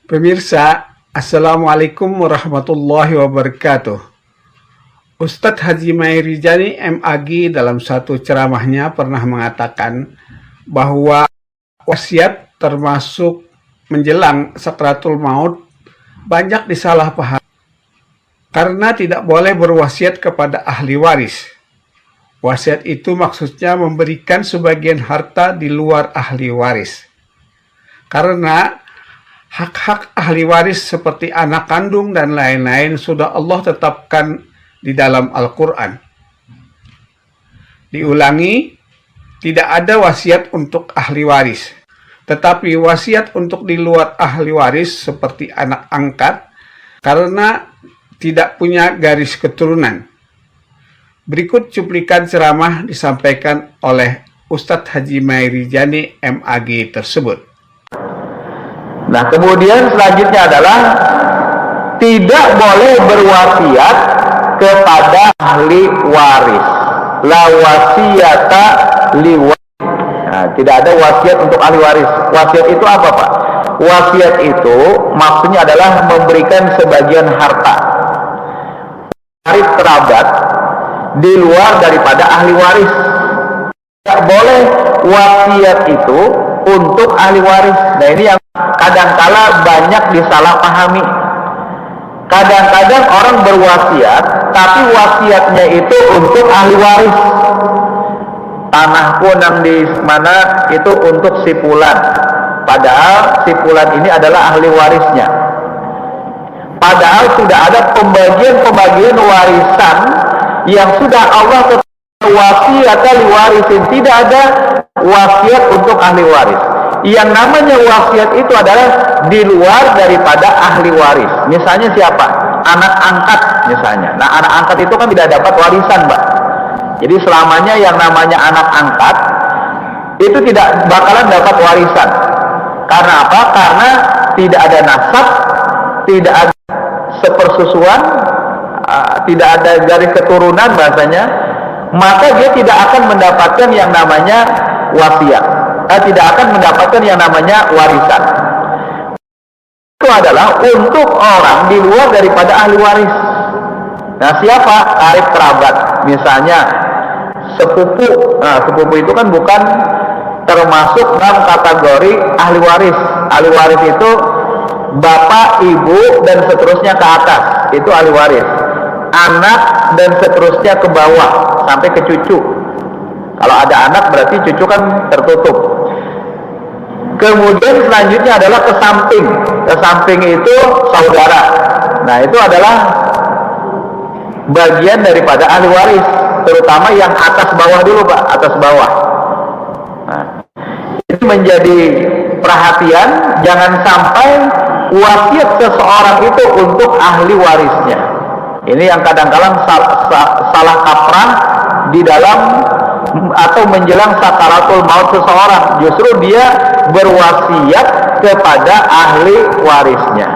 Pemirsa, Assalamualaikum warahmatullahi wabarakatuh. Ustadz Haji Mairijani MAG dalam satu ceramahnya pernah mengatakan bahwa wasiat termasuk menjelang sakratul maut banyak disalahpahami karena tidak boleh berwasiat kepada ahli waris. Wasiat itu maksudnya memberikan sebagian harta di luar ahli waris. Karena hak-hak ahli waris seperti anak kandung dan lain-lain sudah Allah tetapkan di dalam Al-Quran. Diulangi, tidak ada wasiat untuk ahli waris. Tetapi wasiat untuk di luar ahli waris seperti anak angkat karena tidak punya garis keturunan. Berikut cuplikan ceramah disampaikan oleh Ustadz Haji Mairijani MAG tersebut. Nah, kemudian selanjutnya adalah tidak boleh berwasiat kepada ahli waris. La wasiyata li waris. Nah, tidak ada wasiat untuk ahli waris. Wasiat itu apa, Pak? Wasiat itu maksudnya adalah memberikan sebagian harta waris kerabat di luar daripada ahli waris. Tidak boleh wasiat itu untuk ahli waris. Nah, ini yang kadangkala banyak disalahpahami. Kadang-kadang orang berwasiat, tapi wasiatnya itu untuk ahli waris. Tanahku nang di mana itu untuk si fulan. Padahal si fulan ini adalah ahli warisnya. Padahal sudah ada pembagian warisan yang sudah Allah tetapkan wasiat ahli warisin. Tidak ada wasiat untuk ahli waris. Yang namanya wasiat itu adalah di luar daripada ahli waris. Misalnya siapa? Anak angkat misalnya. Nah, anak angkat itu kan tidak dapat warisan, Mbak. Jadi selamanya yang namanya anak angkat itu tidak bakalan dapat warisan. Karena apa? Karena tidak ada nasab, tidak ada sepersusuan, tidak ada garis keturunan bahasanya, maka dia tidak akan mendapatkan yang namanya wasiat. Tidak akan mendapatkan yang namanya warisan. Itu adalah untuk orang di luar daripada ahli waris. Nah, siapa? Karib kerabat. Misalnya sepupu. Nah, sepupu itu kan bukan termasuk dalam kategori ahli waris. Ahli waris itu bapak, ibu, dan seterusnya ke atas. Itu ahli waris. Anak dan seterusnya ke bawah sampai ke cucu. Kalau ada anak berarti cucu kan tertutup. Kemudian selanjutnya adalah ke samping. Ke samping itu saudara. Nah, itu adalah bagian daripada ahli waris, terutama yang atas bawah dulu, Pak, atas bawah. Nah, itu menjadi perhatian, jangan sampai wasiat seseorang itu untuk ahli warisnya. Ini yang kadang-kadang salah kaprah di dalam atau menjelang sakaratul maut seseorang, justru dia berwasiat kepada ahli warisnya.